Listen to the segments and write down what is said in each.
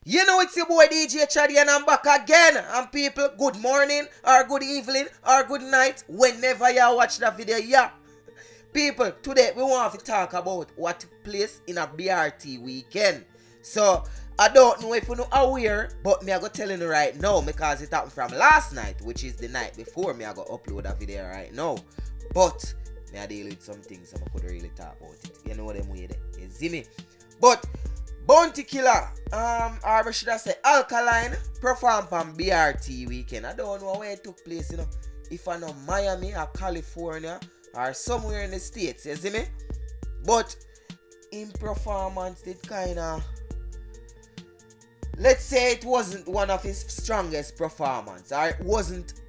You know it's your boy DJ Chaddy and I'm back again. And people, good morning or good evening or good night whenever you watch that video. Yeah. People, today we want to talk about what took place in a BRT weekend. So, I don't know if you're not aware, but me I go telling you right now because it happened from last night, which is the night before me I go upload a video right now. But, me I deal with some things so I could really talk about it. You know what I'm with it? You see me? But, Bounty Killa, or should I say Alkaline, performed on BRT weekend. I don't know where it took place, you know. If I know Miami or California or somewhere in the States, you see me? But in performance, it kind of, let's say it wasn't one of his strongest performance, or it wasn't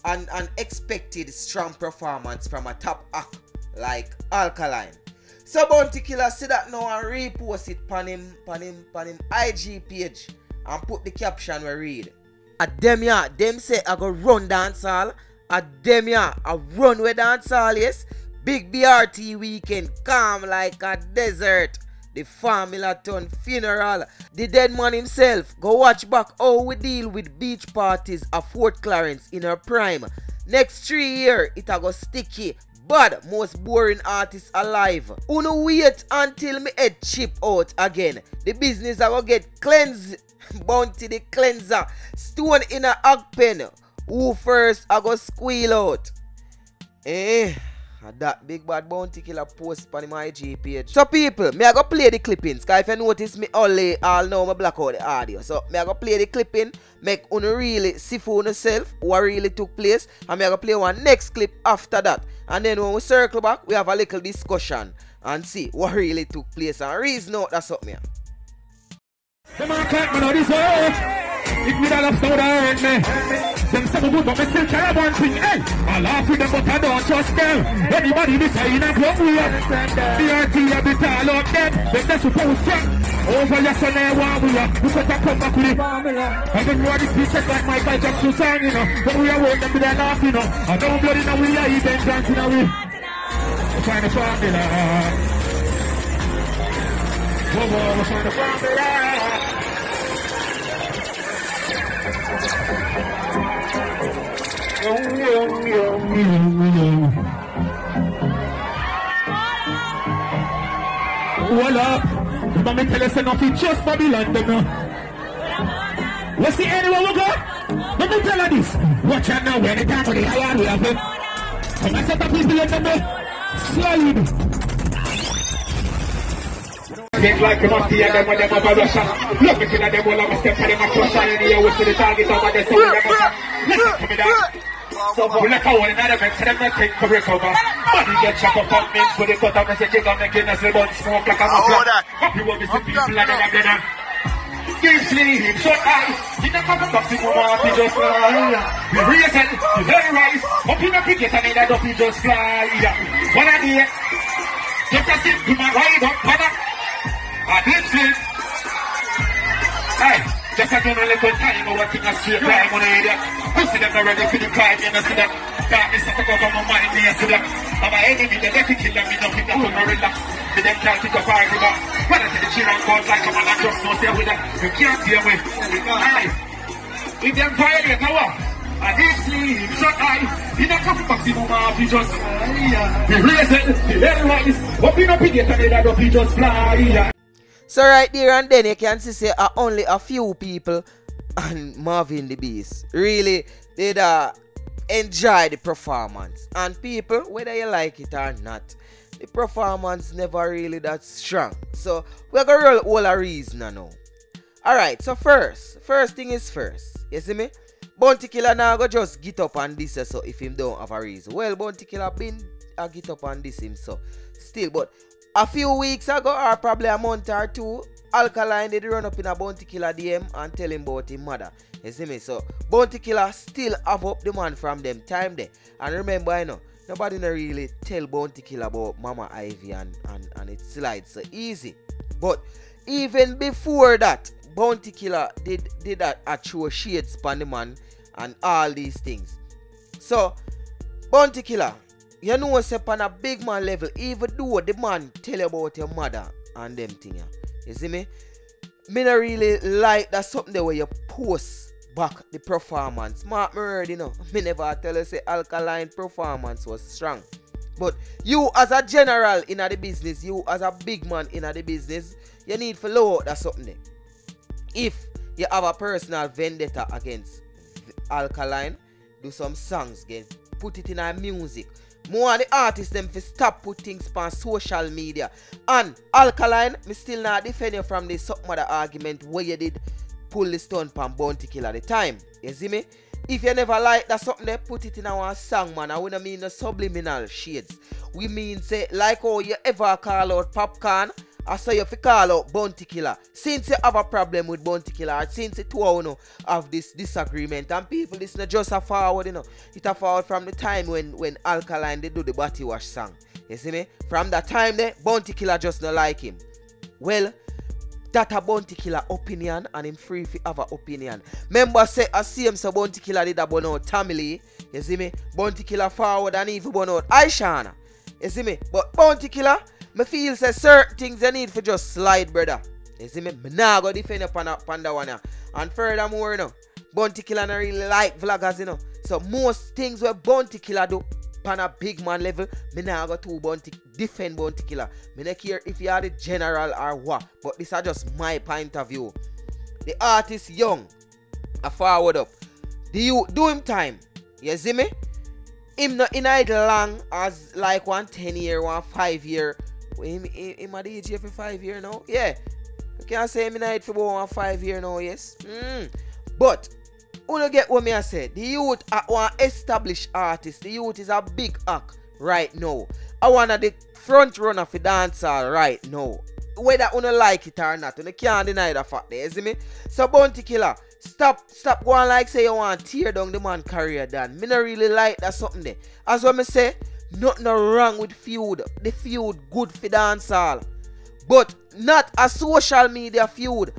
an unexpected strong performance from a top act like Alkaline. So Bounty Killa see that now and repost it on him IG page and put the caption we read. A them ya, them say I go run dancehall. A them ya, I run with dancehall, yes. Big BRT weekend, calm like a desert. The Formula Ton funeral. The dead man himself, go watch back how we deal with beach parties at Fort Clarence in her prime. Next 3 years, it a go sticky. But most boring artist alive. Uno wait until me head chip out again. The business I go get cleansed. Bounty the cleanser. Stone in a hog pen. Who first I go squeal out? That big bad Bounty Killa post on my IG page. So people, me I go play the clippings. Cause if you notice me all now me black out the audio. So me I go play the clipping. Make uno really see for yourself what really took place. And me I go play one next clip after that. And then when we circle back, we have a little discussion and see what really took place and reason out that's something. Come on, cut me this out. If me that upside down me, them say good, but me still carry one thing. Hey, I laugh with them, but I don't trust them. Anybody be saying a club we are. BRT a bit all up them. Them that's supposed to over yesterday one we are. We got to come back with it. I don't know these pictures like Michael Jackson song, you know. But we are working with their laugh, you know. I don't blood in a we are even dancing away. We're trying to find it. We're trying to find it. What up? Let me tell you something, just Babylon, them now. What's the anywhere we go? Let me tell you this. Watch out now, when it comes to the higher we have it. Come and set up people in the slide. Get like a monkey and them when them have a Russia. Look me at them all of a step and them a crush and you always see the target over there so them listen to me down. So we like a one another man so them not take to recover. Body get chopped up on men for the cut up and say take on making us live on smoke like a muffler. Happy will be some people and them better. Deep sleep, short eyes. You don't have a boxing woman, you just fly. We reason, you very rise. Up in a picket and in a dopey just fly. One idea. Just a sip to my ride up, brother. I did it. Hey, just a little time of working a straight line on the area. You see them ready for the crime, you know, see that. Darkness has to go from my mind, you see that. I'm my enemy, they let it kill them, you know, people don't relax. They then can't pick up our river. When I see the children calls like a man, I just don't say with them. You can't see them with. Hey, if them violate, now what? I did sleep, shut eye. In a coffee box, you know, you just. The reason, the very rise. Up in a pigget and they don't just fly. So right there and then you can see say only a few people and Marvin the Beast really did enjoy the performance. And people, whether you like it or not, the performance never really that strong. So we're gonna roll all a reason now. Alright, so first thing is first. You see me? Bounty Killa now go just get up on this so if him don't have a reason. Well, Bounty Killa been get up on this him so still, but a few weeks ago, or probably a month or two, Alkaline did run up in a Bounty Killa DM and tell him about his mother. You see me? So, Bounty Killa still have up the man from them time there. And remember, I know, nobody no really tell Bounty Killa about Mama Ivy and it slides so easy. But even before that, Bounty Killa did that throw shades upon the man and all these things. So, Bounty Killa, you know what's up on a big man level, even though the man tell you about your mother and them thing. You see me? me not really like that something there where you post back the performance. Mark me heard, you know. Me never tell you say Alkaline performance was strong. But you as a general in the business, you as a big man in the business, you need to lower that something there. If you have a personal vendetta against Alkaline, do some songs again. Put it in our music. More of the artists them to stop put things on social media. And Alkaline, me still not defend you from this something other argument where you did pull the stunt pan Bounty Killa at the time. You see me? If you never like that something they put it in our song, man. I wouldn't mean the subliminal shades. We mean say like how you ever call out Popcorn, I say you fi call out Bounty Killa. Since you have a problem with Bounty Killa, or since the two of you have this disagreement, and people this not just a forward, you know. It a forward from the time when Alkaline they do the body wash song. You see me? From that time there, Bounty Killa just not like him. Well, that a Bounty Killa opinion, and him free to have an opinion. Remember say I see him so Bounty Killa did a burn out Tamily. You see me? Bounty Killa forward and even burn out Aishana. You see me? But Bounty Killa, me feel say certain things you need for just slide, brother. You see me? Me nah go defend upon that one. And furthermore, you know, Bounty Killa not really like vloggers, you know. So most things where Bounty Killa do on a big man level, me nah go to defend Bounty Killa. Me not care if you are the general or what. But this is just my point of view. The artist young, a forward up. The youth do him time. You see me? Him not in it long as like 1 10 year, 1 5 year. Him at the age for 5 year now. Yeah. You can't say him in it for about 1 5 year now, yes. But you get what me I said. The youth are one established artist. The youth is a big act right now. I want the front runner for dancehall right now. Whether you like it or not, you can't deny the fact there, you see me? So Bounty Killa, stop going like say you want to tear down the man career, Dan. Me not really like that something there. As what me say, nothing wrong with feud. The feud good for dancehall. But not a social media feud.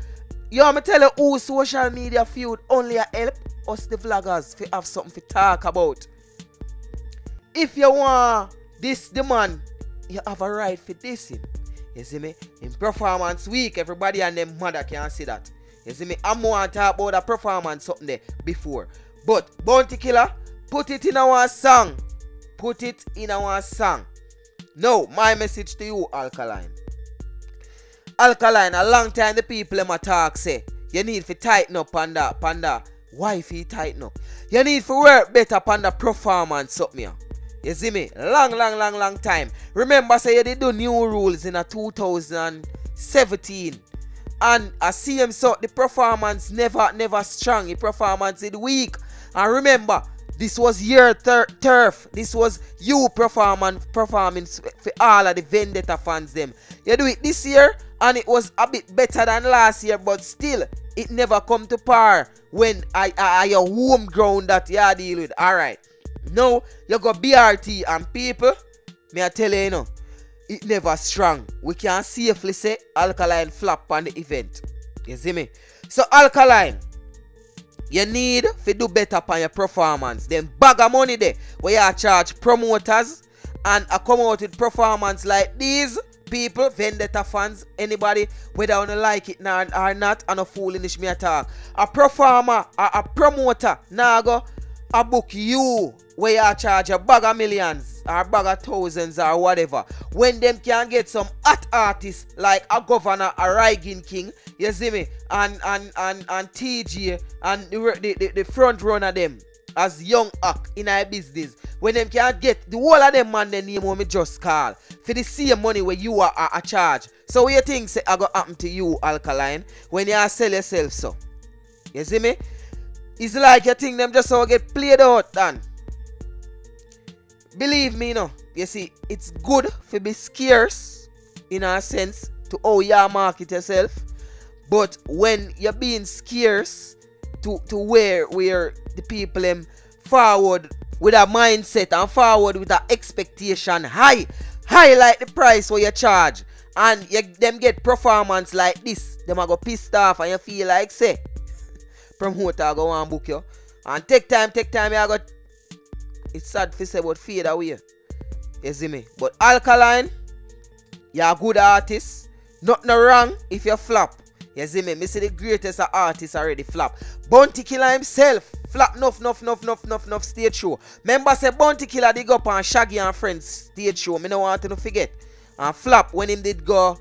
You want me tell you who social media feud only help us the vloggers to have something to talk about. If you want this the man, you have a right for this him. You see me? In performance week, everybody and them mother can see that. You see me? I'm want to talk about a performance something there before. But Bounty Killa, put it in our song. Put it in our song. Now, my message to you, Alkaline. Alkaline, a long time the people in my talk say, you need to tighten up on that. Why if you tighten up? You need to work better on the performance something here. You see me? Long time. Remember say you did do new rules in a 2017. And I see him so the performance never strong. The performance is weak. And remember, this was your turf. This was you performing for all of the Vendetta fans them. You do it this year and it was a bit better than last year, but still it never come to par when I your home ground that you deal with. Alright. Now you got BRT and people, me I tell you, you know, it never strong. We can safely say Alkaline flop on the event. You see me? So Alkaline, you need to do better on your performance. Then bag of money there where you charge promoters and come out with performance like these people, Vendetta fans, anybody, whether you like it or not, and a foolish me attack. A performer, a promoter, now go a book you where you charge a bag of millions or a bag of thousands or whatever. When them can get some hot artists like a governor, a Rygin King, you see me, and TG and the front runner them as young act in our business. When them can get the whole of them man the name what me just call for the same money where you are a charge. So what you think say I go happen to you, Alkaline, when you sell yourself so? You see me? It's like you think them just so get played out, Dan. Believe me, no. You see, it's good to be scarce in a sense to how you market yourself. But when you're being scarce to where the people forward with a mindset and forward with an expectation high like the price what you charge, and them get performance like this, them are go pissed off and you feel like say promoter go and book you and take time you go. It's sad to say but fade away. You see me? But Alkaline, you're a good artist. Nothing wrong if you flop. You see me? Me see the greatest of artists already flop. Bounty Killa himself flop enough stage show. Remember say Bounty Killa dig up on Shaggy and Friends stage show. Me no want to forget. And flop when him did go.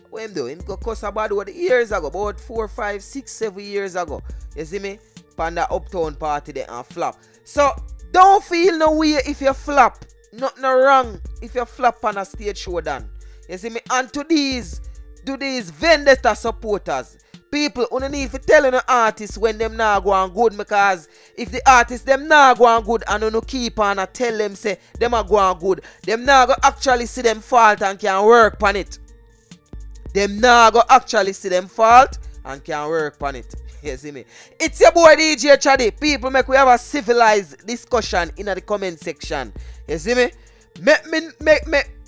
What him do? Him go cuss about what years ago. About 4, 5, 6, 7 years ago. You see me? Panda Uptown party there and flop. So don't feel no way if you flop. Nothing wrong if you flop on a stage show done. You see me? And to these vendetta supporters, people who need to tell an artist when them not go on good, because if the artist them not go on good and you keep on and tell them say them are go on good, them not go actually see them fault and can work on it. Them not go actually see them fault and can work on it. You see me? It's your boy DJ Chaddy. People, make we have a civilized discussion in the comment section. You see me?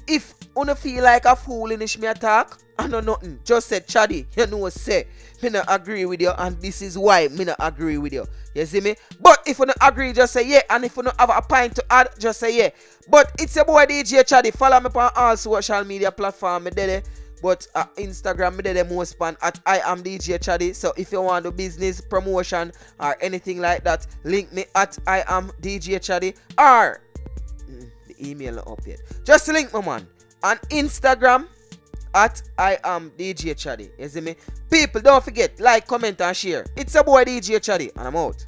If you feel like a fool in me attack, I know nothing. Just say Chaddy, you know say me not agree with you, and this is why me not agree with you. You see me? But if you not agree, just say yeah. And if you not have a point to add, just say yeah. But it's your boy DJ Chaddy. Follow me on all social media platforms. But Instagram, me the most span at I am DJ Chaddy. So if you want to do business, promotion, or anything like that, link me at I am DJ Chaddy, or the email not up yet. Just link my man on Instagram at I am DJ Chaddy. You see me? People, don't forget, like, comment, and share. It's a boy DJ Chaddy, and I'm out.